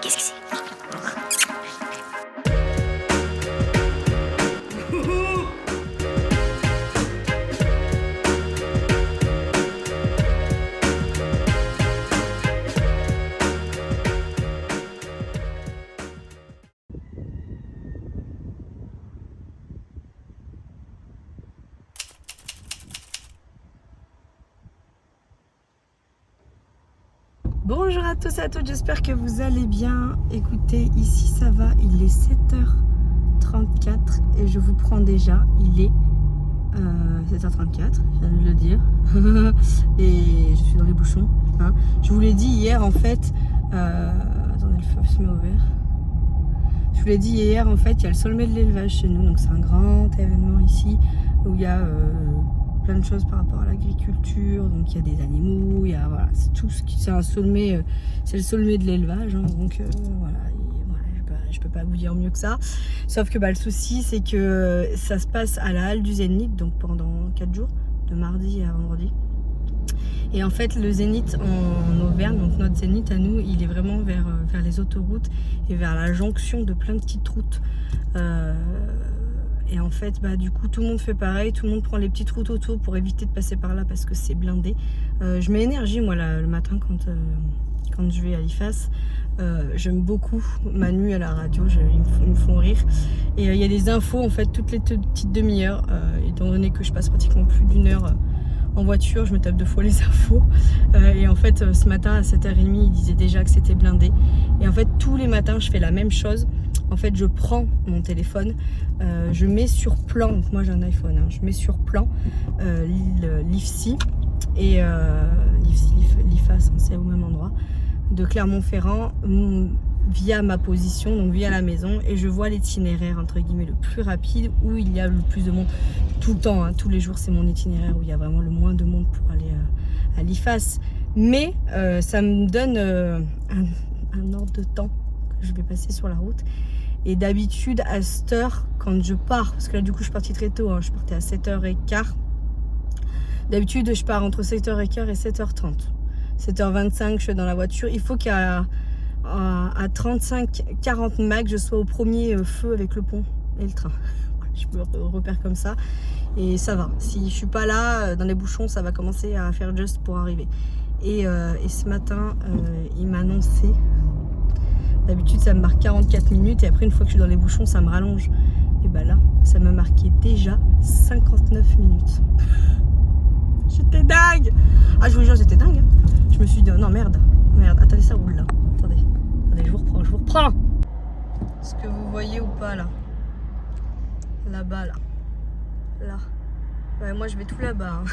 Qu'est-ce que c'est? Bonjour à tous et à toutes, j'espère que vous allez bien. Écoutez, ici ça va, il est 7h34 et je vous prends déjà, il est 7h34, je viens de le dire, et je suis dans les bouchons. Hein. Je vous l'ai dit hier en fait, attendez, le feu se met au vert. Je vous l'ai dit hier en fait, il y a le sommet de l'élevage chez nous, donc c'est un grand événement ici où il y a plein de choses par rapport à l'agriculture, donc il y a des animaux, il y a voilà, c'est tout ce qui c'est un sommet, c'est le sommet de l'élevage, hein, donc voilà, je peux pas vous dire mieux que ça. Sauf que le souci c'est que ça se passe à la halle du Zénith, donc pendant 4 jours, de mardi à vendredi. Et en fait le Zénith en Auvergne, donc notre Zénith à nous, il est vraiment vers les autoroutes et vers la jonction de plein de petites routes. Et en fait, du coup, tout le monde fait pareil, tout le monde prend les petites routes autour pour éviter de passer par là parce que c'est blindé. Je mets énergie, moi, là, le matin quand je vais à l'IFAS. J'aime beaucoup Manu à la radio, ils me font rire. Et il y a des infos, en fait, toutes les petites demi-heures. Étant donné que je passe pratiquement plus d'une heure en voiture, je me tape 2 fois les infos. Et en fait, ce matin, à 7h30, il disait déjà que c'était blindé. Et en fait, tous les matins, je fais la même chose. En fait, je prends mon téléphone, je mets sur plan, donc moi j'ai un iPhone, hein, je mets sur plan l'IFSI et l'IFAS, c'est au même endroit, de Clermont-Ferrand, via ma position, donc via la maison, et je vois l'itinéraire entre guillemets le plus rapide, où il y a le plus de monde, tout le temps, hein, tous les jours c'est mon itinéraire où il y a vraiment le moins de monde pour aller à l'IFAS, mais ça me donne un ordre de temps que je vais passer sur la route. Et d'habitude, à cette heure, quand je pars, parce que là, du coup, je suis partie très tôt, hein, je partais à 7h15. D'habitude, je pars entre 7h15 et 7h30. 7h25, je suis dans la voiture. Il faut qu'à 35-40 max, je sois au premier feu avec le pont et le train. Je me repère comme ça. Et ça va. Si je suis pas là, dans les bouchons, ça va commencer à faire juste pour arriver. Et ce matin, il m'a annoncé... D'habitude, ça me marque 44 minutes et après, une fois que je suis dans les bouchons, ça me rallonge. Et là, ça m'a marqué déjà 59 minutes. J'étais dingue! Ah, je vous jure, j'étais dingue. Hein. Je me suis dit, oh, non, merde. Attendez, ça roule là. Attendez, je vous reprends. Est-ce que vous voyez ou pas là? Là-bas, là. Ouais, moi, je vais tout là-bas. Hein.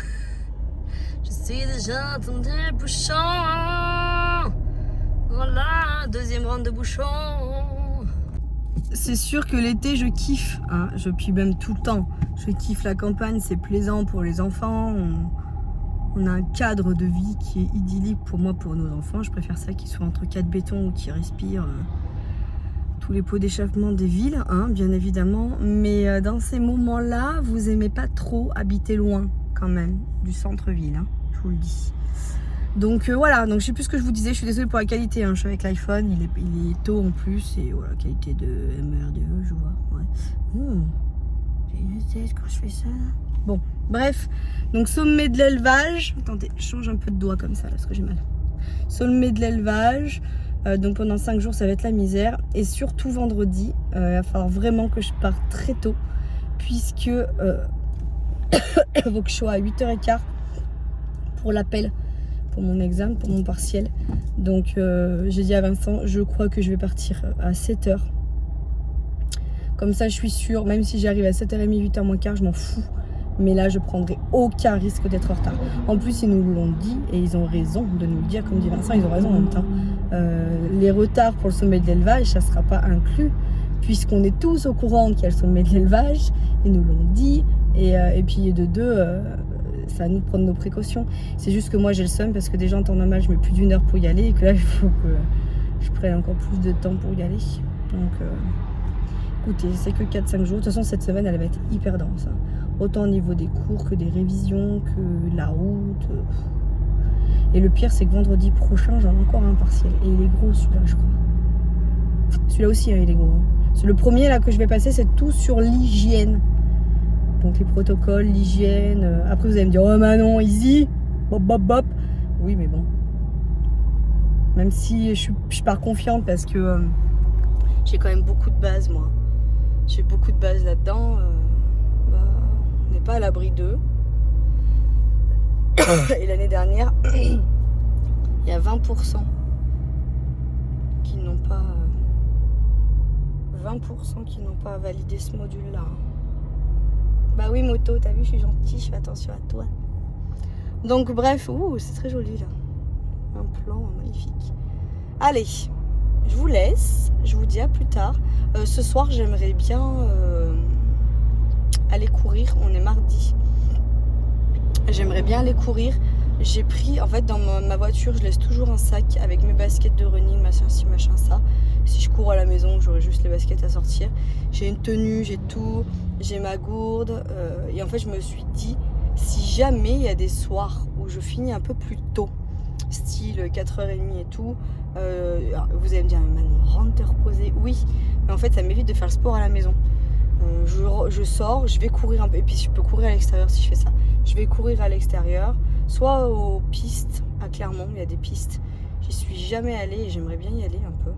Je suis déjà dans des bouchons. Voilà, deuxième ronde de bouchons. C'est sûr que l'été, je kiffe. Hein, puis même tout le temps. Je kiffe la campagne, c'est plaisant pour les enfants. On a un cadre de vie qui est idyllique pour moi, pour nos enfants. Je préfère ça qu'ils soient entre 4 bétons ou qu'ils respirent tous les pots d'échappement des villes, hein, bien évidemment. Mais dans ces moments-là, vous aimez pas trop habiter loin, quand même, du centre-ville. Hein, je vous le dis. Donc voilà, donc je sais plus ce que je vous disais, je suis désolée pour la qualité, hein. Je suis avec l'iPhone, il est tôt en plus, et voilà, qualité de MRDE, je vois, ouais. J'ai une tête quand je fais ça. Bon, bref, donc sommet de l'élevage, attendez, je change un peu de doigt comme ça, là, parce que j'ai mal. Sommet de l'élevage, donc pendant 5 jours, ça va être la misère, et surtout vendredi, il va falloir vraiment que je parte très tôt, puisque il faut que je sois à 8h15 pour l'appel. Pour mon examen, pour mon partiel. Donc j'ai dit à Vincent, je crois que je vais partir à 7h. Comme ça je suis sûre, même si j'arrive à 7h30, 8h moins quart, je m'en fous. Mais là je prendrai aucun risque d'être en retard. En plus ils nous l'ont dit et ils ont raison de nous le dire, comme dit Vincent, ils ont raison en même temps. Les retards pour le sommet de l'élevage, ça ne sera pas inclus, puisqu'on est tous au courant qu'il y a le sommet de l'élevage, ils nous l'ont dit, et puis de deux... c'est à nous de prendre nos précautions. C'est juste que moi j'ai le seum parce que déjà en temps normal je mets plus d'1 heure pour y aller et que là il faut que je prenne encore plus de temps pour y aller. Donc écoutez, c'est que 4-5 jours. De toute façon cette semaine elle va être hyper dense. Hein. Autant au niveau des cours que des révisions, que la route. Et le pire c'est que vendredi prochain j'en ai encore un partiel. Et il est gros celui-là je crois. Celui-là aussi, il est gros. C'est le premier là que je vais passer, c'est tout sur l'hygiène. Donc les protocoles, l'hygiène. Après vous allez me dire, oh Manon, easy, bop bop bop. Oui, mais bon. Même si je pars confiante parce que j'ai quand même beaucoup de bases, moi. J'ai beaucoup de bases là-dedans. On n'est pas à l'abri d'eux. Et l'année dernière, il y a 20% qui n'ont pas 20% qui n'ont pas validé ce module-là. Bah oui, moto, t'as vu, je suis gentille, je fais attention à toi. Donc bref, c'est très joli là. Un plan magnifique. Allez, je vous laisse, je vous dis à plus tard. Ce soir, j'aimerais bien aller courir, on est mardi. J'aimerais bien aller courir. J'ai pris, en fait, dans ma voiture, je laisse toujours un sac avec mes baskets de running, machin ci, machin ça. Si je cours à la maison, j'aurai juste les baskets à sortir. J'ai une tenue, j'ai tout, j'ai ma gourde. Et en fait, je me suis dit, si jamais il y a des soirs où je finis un peu plus tôt, style 4h30 et tout, vous allez me dire, Manon, rentre te reposer. Oui, mais en fait, ça m'évite de faire le sport à la maison. Je sors, je vais courir un peu, et puis je peux courir à l'extérieur si je fais ça. Je vais courir à l'extérieur, soit aux pistes, à Clermont, il y a des pistes. J'y suis jamais allée et j'aimerais bien y aller un peu.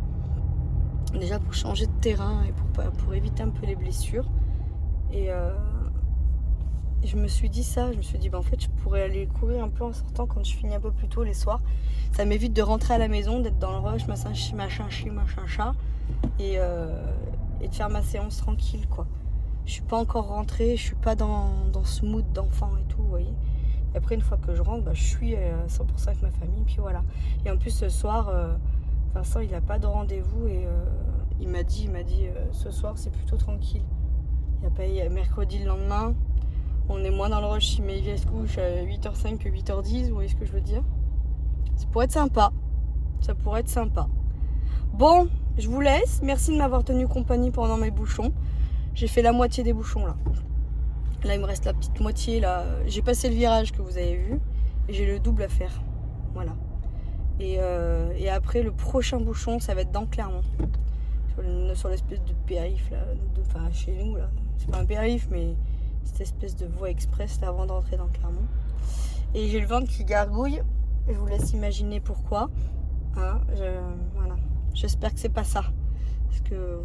Déjà pour changer de terrain et pour éviter un peu les blessures. Et je me suis dit ça, je me suis dit en fait je pourrais aller courir un peu en sortant quand je finis un peu plus tôt les soirs. Ça m'évite de rentrer à la maison, d'être dans le rush, machin chat, et de faire ma séance tranquille quoi. Je suis pas encore rentrée, je suis pas dans ce mood d'enfant et tout, vous voyez. Et après une fois que je rentre, je suis à 100% avec ma famille, puis voilà. Et en plus ce soir, Vincent il a pas de rendez-vous et il m'a dit ce soir c'est plutôt tranquille. Il y a pas mercredi le lendemain, on est moins dans le rush, mais il se couche à 8h05 que 8h10, vous voyez ce que je veux dire. Ça pourrait être sympa, ça pourrait être sympa. Bon, je vous laisse, merci de m'avoir tenu compagnie pendant mes bouchons. J'ai fait la moitié des bouchons là. Là il me reste la petite moitié là. J'ai passé le virage que vous avez vu et j'ai le double à faire. Voilà. Et après le prochain bouchon ça va être dans Clermont. Sur l'espèce de périph là. Enfin chez nous là. C'est pas un périph mais cette espèce de voie express là avant d'entrer dans Clermont. Et j'ai le ventre qui gargouille. Je vous laisse imaginer pourquoi. Hein, voilà. J'espère que c'est pas ça. Parce que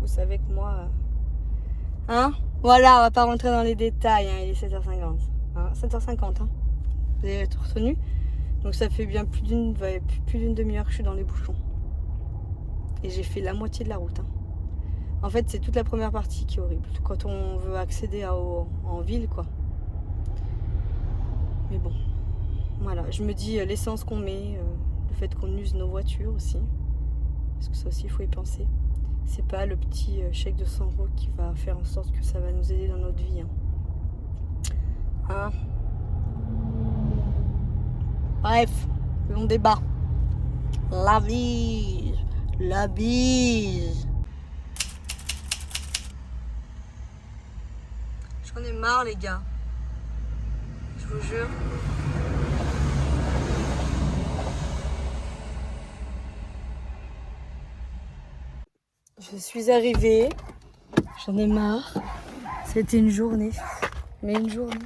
vous savez que moi. Hein? Voilà, on va pas rentrer dans les détails, hein, il est 7h50. Hein, 7h50, hein. Vous avez retenu? Donc ça fait bien plus d'une demi-heure que je suis dans les bouchons. Et j'ai fait la moitié de la route. Hein. En fait, c'est toute la première partie qui est horrible. Quand on veut accéder en ville, quoi. Mais bon, voilà. Je me dis l'essence qu'on met, le fait qu'on use nos voitures aussi. Parce que ça aussi, il faut y penser. C'est pas le petit chèque de 100 € qui va faire en sorte que ça va nous aider dans notre vie. Hein. Bref, long débat. La vie. La bise. J'en ai marre les gars. Je vous jure. Je suis arrivée. J'en ai marre. C'était une journée. Mais une journée.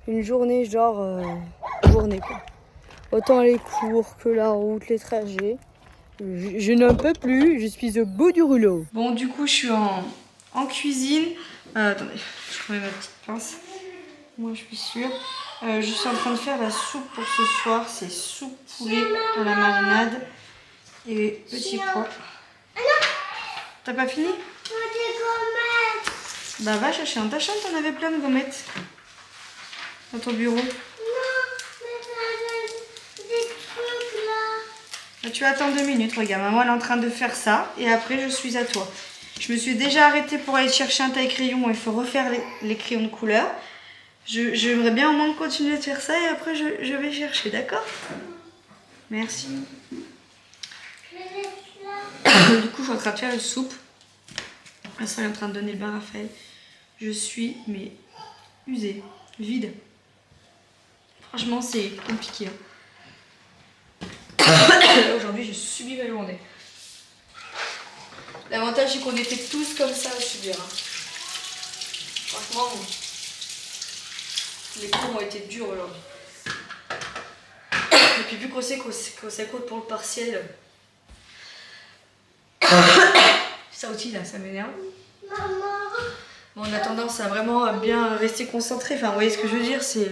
Une journée genre... journée quoi. Autant les cours que la route, les trajets. Je n'en peux plus, je suis au bout du rouleau. Bon, du coup, je suis en cuisine. Attendez, je remets ma petite pince. Moi, je suis sûre. Je suis en train de faire la soupe pour ce soir. C'est soupe poulet à la marinade et petits pois. T'as pas fini? Bah, va chercher dans ta chambre, t'en avais plein de gommettes. Dans ton bureau. Tu attends 2 minutes, regarde, maman elle est en train de faire ça et après je suis à toi. Je me suis déjà arrêtée pour aller chercher un taille-crayon, il faut refaire les crayons de couleur. J'aimerais bien au moins continuer de faire ça et après je vais chercher, d'accord? Merci. Du coup je suis en train de faire une soupe. Elle est en train de donner le bain à Raphaël. Je suis mais usée, vide. Franchement c'est compliqué. Hein. Aujourd'hui, je subis ma journée. L'avantage c'est qu'on était tous comme ça à subir. Hein. Franchement, les cours ont été durs aujourd'hui. Et puis vu qu'on sait qu'on s'écoute pour le partiel, ça aussi là, ça m'énerve. Bon, on a tendance à vraiment bien rester concentré. Enfin, vous voyez ce que je veux dire, c'est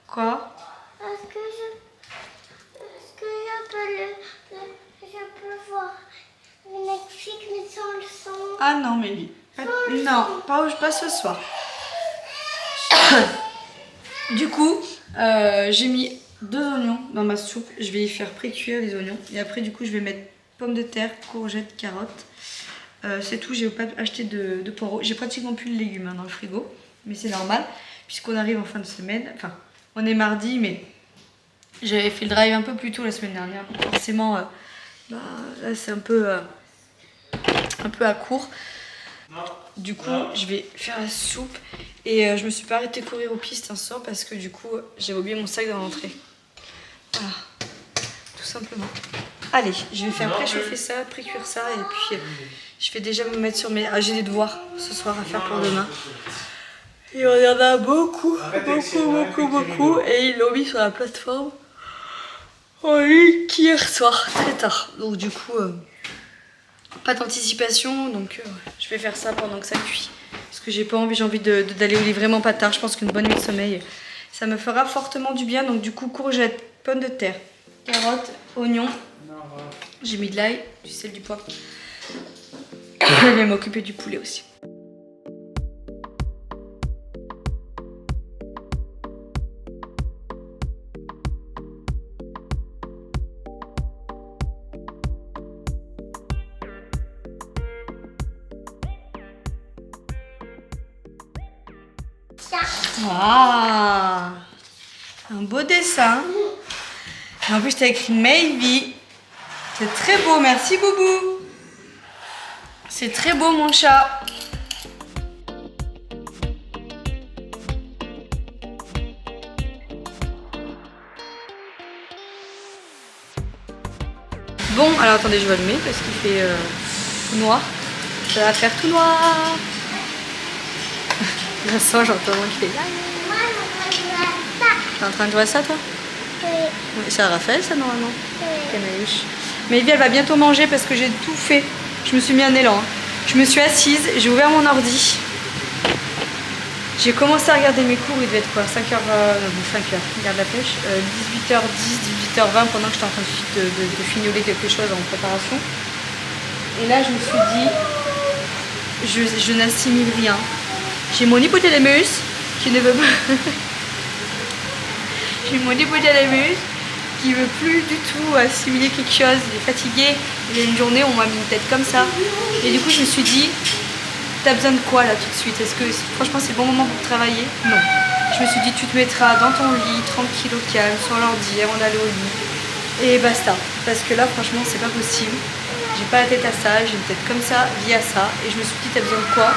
quoi? Est-ce que je peux voir Netflix mais sans le son? Ah non, mais non, pas ce soir. Du coup, j'ai mis 2 oignons dans ma soupe. Je vais y faire pré-cuire les oignons. Et après, du coup, je vais mettre pommes de terre, courgettes, carottes. C'est tout, j'ai pas acheté de poireaux. J'ai pratiquement plus de légumes dans le frigo. Mais c'est normal, puisqu'on arrive en fin de semaine. Enfin, on est mardi, mais j'avais fait le drive un peu plus tôt la semaine dernière. Forcément, là, c'est un peu à court. Du coup, je vais faire la soupe. Et je me suis pas arrêtée de courir aux pistes un soir parce que du coup, j'avais oublié mon sac dans l'entrée. Voilà, tout simplement. Allez, je vais faire préchauffer ça, précuire ça et puis je vais déjà me mettre sur mes... Ah, j'ai des devoirs ce soir à faire pour demain. Et on y en a beaucoup. Et ils l'ont mis sur la plateforme en ligne hier soir, très tard. Donc du coup, pas d'anticipation, donc je vais faire ça pendant que ça cuit. Parce que j'ai envie d'aller au lit vraiment pas tard. Je pense qu'une bonne nuit de sommeil, ça me fera fortement du bien. Donc du coup, courgettes, pommes de terre, carottes, oignons. J'ai mis de l'ail, du sel, du poivre. Je vais m'occuper du poulet aussi. Ah, un beau dessin. Et en plus, tu as écrit Maybe. C'est très beau, merci Boubou. C'est très beau mon chat. Bon, alors attendez, je vais allumer parce qu'il fait tout noir. Ça va faire tout noir. Vincent, j'entends qui fait. T'es en train de jouer à ça toi? Oui. C'est à Raphaël ça normalement? Oui. Canaïuche. Mais Evie elle va bientôt manger parce que j'ai tout fait. Je me suis mis un élan. Hein. Je me suis assise, j'ai ouvert mon ordi. J'ai commencé à regarder mes cours, il devait être quoi? 5h, regarde la pêche. 18h10, 18h20 pendant que j'étais en train de fignoler quelque chose en préparation. Et là je me suis dit, je n'assimile rien. J'ai mon hypothalamus qui ne veut pas. J'ai mon hypothalamus qui veut plus du tout assimiler quelque chose. Il est fatigué. Il y a une journée où on m'a mis une tête comme ça. Et du coup, je me suis dit, t'as besoin de quoi là tout de suite? Est-ce que franchement c'est le bon moment pour travailler? Non. Je me suis dit, tu te mettras dans ton lit, tranquille au calme, sur l'ordi avant d'aller au lit. Et basta. Parce que là, franchement, c'est pas possible. J'ai pas la tête à ça. J'ai une tête comme ça, vie à ça. Et je me suis dit, t'as besoin de quoi?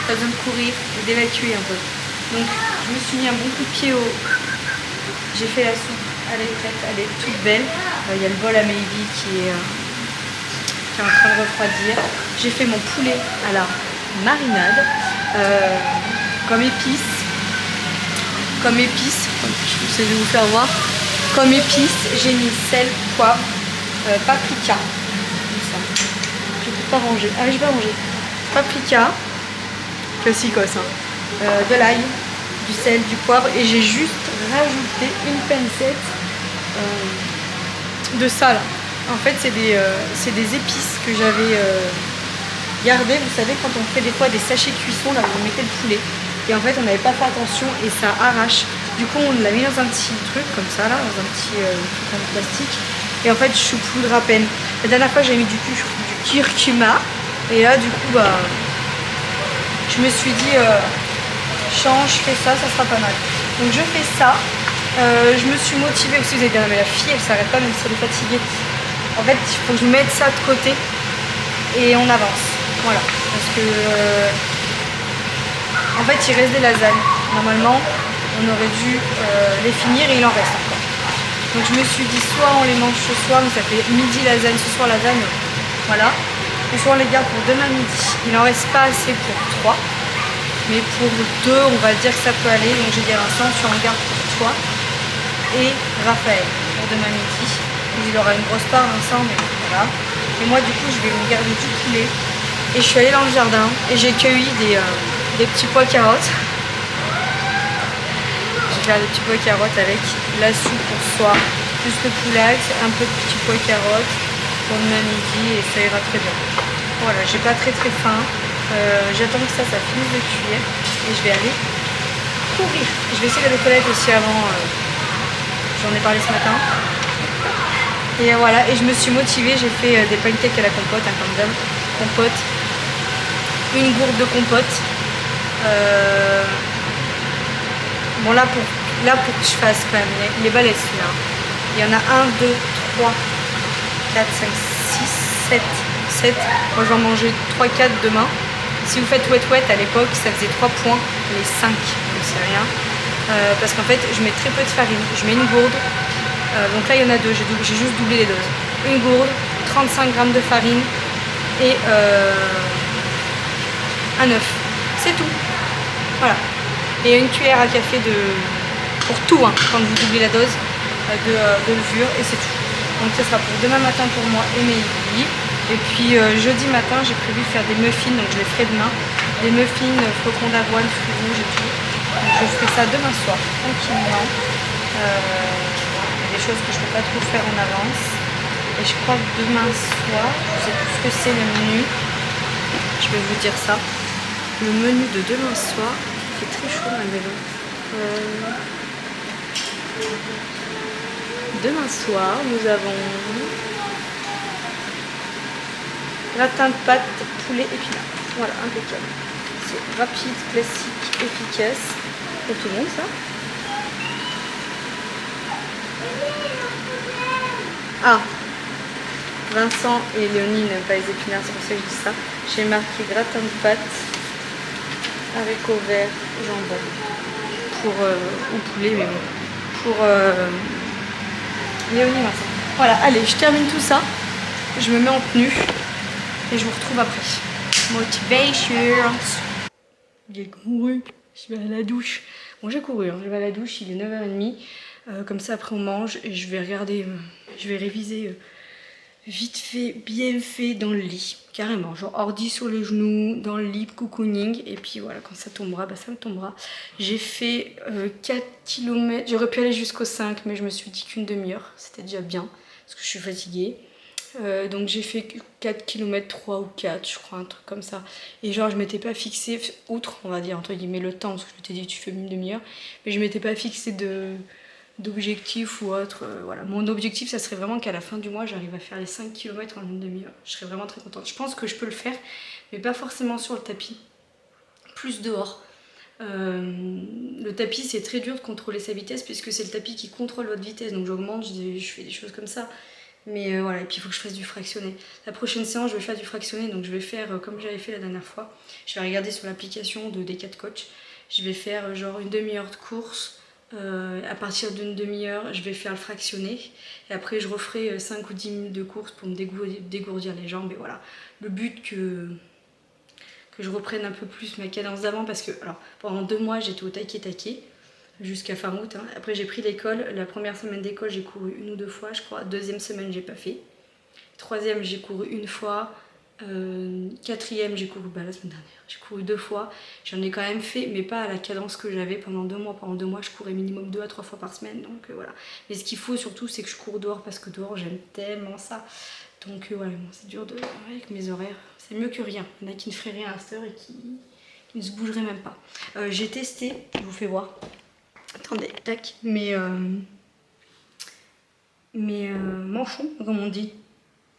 T'as besoin de courir et d'évacuer un peu. Donc je me suis mis un bon coup de pied au... J'ai fait la soupe, elle est prête, elle est toute belle. Il y a le bol à Maybe qui est en train de refroidir. J'ai fait mon poulet à la marinade, comme épice. Je vais vous faire voir. Comme épice, j'ai mis sel, poivre, paprika. Comme ça. Je peux pas ranger. Ah, je vais ranger. Paprika. Classicos, hein. De l'ail, du sel, du poivre et j'ai juste rajouté une pincette de ça là. En fait c'est des épices que j'avais gardées, vous savez quand on fait des fois des sachets cuisson là où on mettait le poulet et en fait on n'avait pas fait attention et ça arrache. Du coup on l'a mis dans un petit truc comme ça là, dans un petit truc en plastique et en fait je saupoudre à peine. La dernière fois j'avais mis du curcuma et là du coup bah je me suis dit, change, fais ça, ça sera pas mal. Donc je fais ça. Je me suis motivée aussi, vous allez dire, mais la fille elle s'arrête pas même si elle est fatiguée. En fait, il faut que je mette ça de côté et on avance. Voilà. Parce que, en fait, il reste des lasagnes. Normalement, on aurait dû les finir et il en reste encore. Donc je me suis dit, soit on les mange ce soir, donc ça fait midi lasagne, ce soir lasagne. Voilà. Et souvent les garde pour demain midi. Il n'en reste pas assez pour 3. Mais pour 2, on va dire que ça peut aller. Donc j'ai dit à Vincent, tu en gardes pour toi et Raphaël pour demain midi. Il aura une grosse part, Vincent, mais voilà. Et moi, du coup, je vais me garder du poulet. Et je suis allée dans le jardin et j'ai cueilli des petits pois carottes. Je vais faire des petits pois carottes avec la soupe pour ce soir, plus le poulax, un peu de petits pois carottes pour demain midi et ça ira très bien. Voilà, j'ai pas très faim. J'attends que ça finisse de cuire et je vais aller courir. Je vais essayer d'aller aux toilettes aussi avant. J'en ai parlé ce matin. Et voilà, et je me suis motivée, j'ai fait des pancakes à la compote, comme d'hab, compote, une gourde de compote. Bon là pour que je fasse quand même, il est balèze celui-là. Il y en a 1, 2, 3, 4, 5, 6, 7. Moi je vais en manger 3, 4 demain. Si vous faites wet à l'époque, ça faisait 3 points, les 5, donc c'est rien. Parce qu'en fait, je mets très peu de farine. Je mets une gourde. Donc là, il y en a 2. J'ai juste doublé les doses. Une gourde, 35 g de farine et un œuf. C'est tout. Voilà. Et une cuillère à café pour tout, hein, quand vous doublez la dose de levure. Et c'est tout. Donc ça sera pour demain matin pour moi et mes filles. Et puis jeudi matin, j'ai prévu de faire des muffins. Donc je les ferai demain. Des muffins, flocons d'avoine, fruits rouges et tout. Donc je ferai ça demain soir, tranquillement. Des choses que je ne peux pas trop faire en avance. Et je crois que demain soir, je sais plus ce que c'est le menu. Je vais vous dire ça. Le menu de demain soir, il fait très chaud dans la maison. Demain soir, nous avons gratin de pâtes, poulet épinards. Voilà, impeccable. C'est rapide, classique, efficace. Pour tout le monde ça. Ah, Vincent et Léonie n'aiment pas les épinards, c'est pour ça que je dis ça. J'ai marqué gratin de pâtes, haricots verts, jambon. Ou poulet, mais bon. Pour Léonie, Vincent. Voilà, allez, je termine tout ça. Je me mets en tenue et je vous retrouve après. Motivation. J'ai couru, je vais à la douche. Bon, j'ai couru, hein. Je vais à la douche, il est 9h30. Comme ça, après, on mange et je vais regarder, je vais réviser vite fait, bien fait dans le lit. Carrément, genre ordi sur les genoux, dans le lit, cocooning. Et puis voilà, quand ça tombera, bah ça me tombera. J'ai fait 4 km. J'aurais pu aller jusqu'aux 5, mais je me suis dit qu'une demi-heure, c'était déjà bien. Parce que je suis fatiguée. Donc j'ai fait 4 km 3 ou 4, je crois, un truc comme ça. Et genre je m'étais pas fixé, outre on va dire entre guillemets le temps, parce que je t'ai dit tu fais une demi-heure, mais je m'étais pas fixé d'objectif ou autre. Voilà. Mon objectif ça serait vraiment qu'à la fin du mois j'arrive à faire les 5 km en une demi-heure. Je serais vraiment très contente. Je pense que je peux le faire, mais pas forcément sur le tapis, plus dehors. Le tapis c'est très dur de contrôler sa vitesse puisque c'est le tapis qui contrôle votre vitesse, donc j'augmente, je fais des choses comme ça. Mais voilà, et puis il faut que je fasse du fractionné. La prochaine séance, je vais faire du fractionné, donc je vais faire comme j'avais fait la dernière fois. Je vais regarder sur l'application de Decathlon Coach. Je vais faire genre une demi-heure de course. À partir d'une demi-heure, je vais faire le fractionné. Et après, je referai 5 ou 10 minutes de course pour me dégourdir les jambes. Et voilà, le but que je reprenne un peu plus ma cadence d'avant. Parce que alors, pendant 2 mois, j'étais au taquet jusqu'à fin août. Hein. Après j'ai pris l'école, la première semaine d'école j'ai couru 1 ou 2 fois je crois, 2e semaine j'ai pas fait, 3e j'ai couru 1 fois, 4e j'ai couru la semaine dernière, j'ai couru 2 fois, j'en ai quand même fait mais pas à la cadence que j'avais pendant 2 mois. Pendant 2 mois je courais minimum 2 à 3 fois par semaine, donc voilà. Mais ce qu'il faut surtout c'est que je cours dehors parce que dehors j'aime tellement ça, donc voilà, bon, c'est dur avec mes horaires, c'est mieux que rien. Il y en a qui ne feraient rien à cette heure et qui ne se bougeraient même pas. J'ai testé, je vous fais voir. Attendez, tac, mes manchons, comme on dit,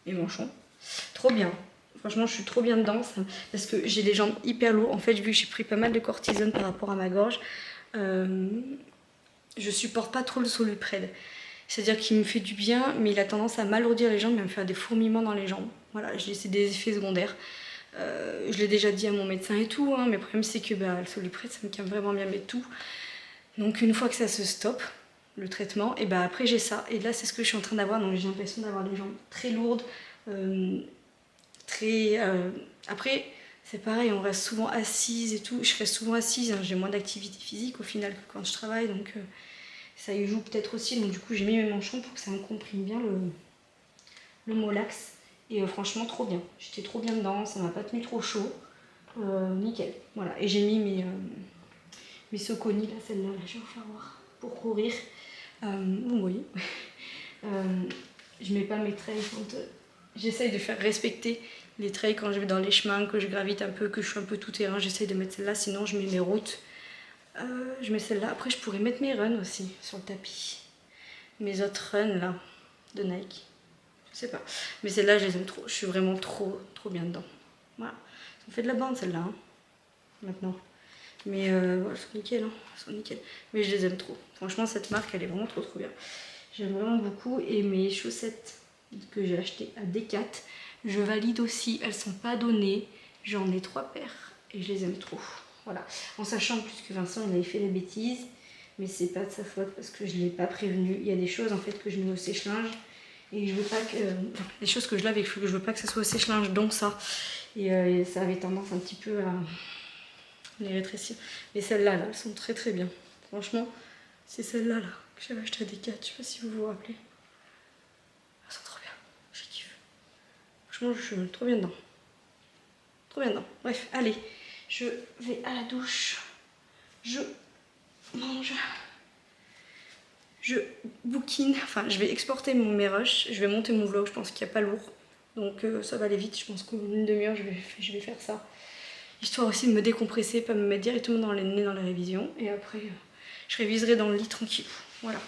mes manchons, trop bien, franchement je suis trop bien dedans, parce que j'ai les jambes hyper lourdes, en fait vu que j'ai pris pas mal de cortisone par rapport à ma gorge, je supporte pas trop le Soluprède, c'est-à-dire qu'il me fait du bien, mais il a tendance à m'alourdir les jambes et à me faire des fourmillements dans les jambes, voilà, c'est des effets secondaires. Je l'ai déjà dit à mon médecin et tout, hein, mais le problème c'est que le Soluprède ça me calme vraiment bien, mais tout. Donc une fois que ça se stoppe, le traitement, et après j'ai ça. Et là c'est ce que je suis en train d'avoir, donc j'ai l'impression d'avoir les jambes très lourdes, très... Après, c'est pareil, on reste souvent assise et tout. Je reste souvent assise, hein, j'ai moins d'activité physique au final que quand je travaille, donc ça y joue peut-être aussi. Donc du coup, j'ai mis mes manchons pour que ça me comprime bien le mollax. Et franchement, trop bien. J'étais trop bien dedans, ça m'a pas tenu trop chaud. Nickel. Voilà. Et j'ai mis mes Saucony, là, celle-là, là, je vais vous faire voir, pour courir. Vous voyez. Je mets pas mes trails quand... J'essaye de faire respecter les trails quand je vais dans les chemins, que je gravite un peu, que je suis un peu tout terrain. J'essaye de mettre celle-là, sinon je mets mes routes. Je mets celle-là. Après, je pourrais mettre mes runs aussi sur le tapis. Mes autres runs, là, de Nike. Je sais pas. Mais celles-là, je les aime trop. Je suis vraiment trop bien dedans. Voilà. Ça me fait de la bande, celle-là, hein, maintenant. Mais voilà, elles sont nickel, hein. Elles sont nickel. Mais je les aime trop. Franchement, cette marque, elle est vraiment trop bien. J'aime vraiment beaucoup. Et mes chaussettes que j'ai achetées à Decat, je valide aussi. Elles sont pas données. J'en ai 3 paires. Et je les aime trop. Voilà. En sachant en plus que Vincent, il avait fait la bêtise. Mais c'est pas de sa faute parce que je ne l'ai pas prévenu. Il y a des choses en fait que je mets au sèche-linge. Et je veux pas que... les choses que je lave et que je veux pas que ça soit au sèche-linge, donc ça. Et ça avait tendance un petit peu à les rétrécir. Mais celles-là, là, elles sont très bien. Franchement, c'est celles-là là, que j'avais acheté à Decat. Je sais pas si vous vous rappelez. Elles sont trop bien. Je kiffe. Franchement, je suis trop bien dedans. Trop bien dedans. Bref, allez. Je vais à la douche. Je mange. Je bouquine. Enfin, je vais exporter mes rushs. Je vais monter mon vlog. Je pense qu'il n'y a pas lourd. Donc ça va aller vite. Je pense qu'en une demi-heure, je vais faire ça. Histoire aussi de me décompresser, pas me mettre directement dans les nez dans la révision. Et après, je réviserai dans le lit tranquille. Voilà.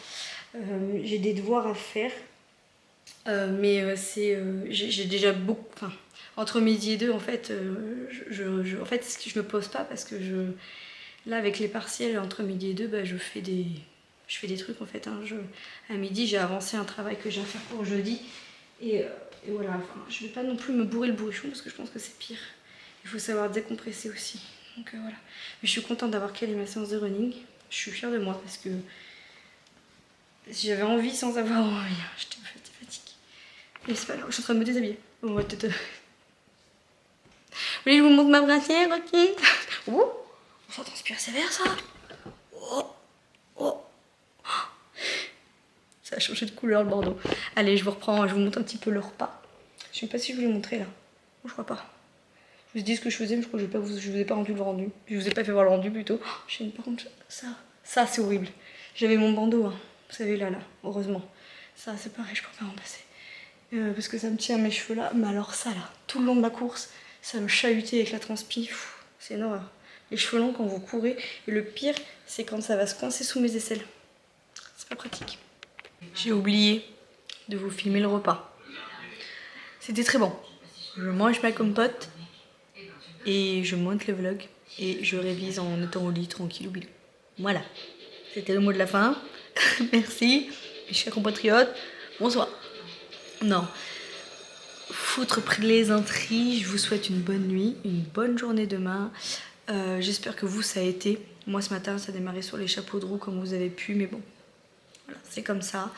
J'ai des devoirs à faire. Mais j'ai déjà beaucoup... Enfin, entre midi et 2, en fait, en fait, je me pose pas parce que là, avec les partiels, entre midi et 2, bah, je fais des trucs, en fait. Hein. À midi, j'ai avancé un travail que j'ai à faire pour jeudi. Et voilà, enfin, je vais pas non plus me bourrer le bourrichon parce que je pense que c'est pire. Il faut savoir décompresser aussi. Donc voilà. Mais je suis contente d'avoir calé ma séance de running. Je suis fière de moi parce que si j'avais envie sans avoir envie, j'étais fatiguée. Mais c'est pas grave, je suis en train de me déshabiller. On va peut-être... Vous voulez que je vous montre ma brassière, ok? Oh, ça transpire sévère, ça. Oh. Ça a changé de couleur, le bordeaux. Allez, je vous reprends, je vous montre un petit peu le repas. Je sais pas si je vous l'ai montré, là. Oh, je crois pas. Je vous ai dit ce que je faisais, mais je crois que je vous ai pas rendu le rendu. Je vous ai pas fait voir le rendu, plutôt. Par contre, ça c'est horrible. J'avais mon bandeau, hein. Vous savez, là, heureusement. Ça, c'est pareil, je peux pas m'en passer. Parce que ça me tient à mes cheveux, là. Mais alors ça, là, tout le long de ma course, ça me chahutait avec la transpi. C'est une horreur. Les cheveux longs quand vous courez. Et le pire, c'est quand ça va se coincer sous mes aisselles. C'est pas pratique. J'ai oublié de vous filmer le repas. C'était très bon. Je mange ma compote et je monte le vlog et je révise en étant au lit tranquille ou bilou. Voilà. C'était le mot de la fin. Merci, mes chers compatriotes. Bonsoir. Non. Foutre plaisanterie, je vous souhaite une bonne nuit, une bonne journée demain. J'espère que vous, ça a été. Moi, ce matin, ça a démarré sur les chapeaux de roue comme vous avez pu, mais bon. Voilà, c'est comme ça.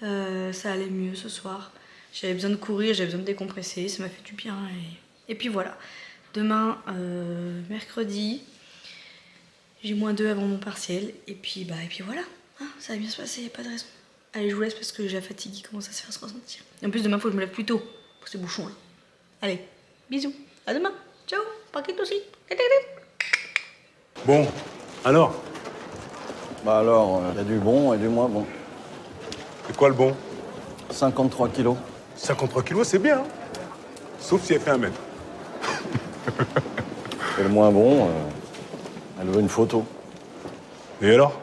Ça allait mieux ce soir. J'avais besoin de courir, j'avais besoin de décompresser, ça m'a fait du bien. Et puis voilà. Demain, mercredi, j'ai -2 avant mon partiel. Et puis voilà. Hein, ça va bien se passer, il n'y a pas de raison. Allez, je vous laisse parce que j'ai la fatigue qui commence à se faire se ressentir. Et en plus, demain, il faut que je me lève plus tôt pour ces bouchons là. Allez, bisous. À demain. Ciao. Paquet aussi. Bon, alors, Bah alors, il y a du bon et du moins bon. c'est quoi le bon? 53 kilos. 53 kilos, c'est bien, hein. Sauf si elle fait 1 mètre. Et le moins bon, elle veut une photo. Et alors?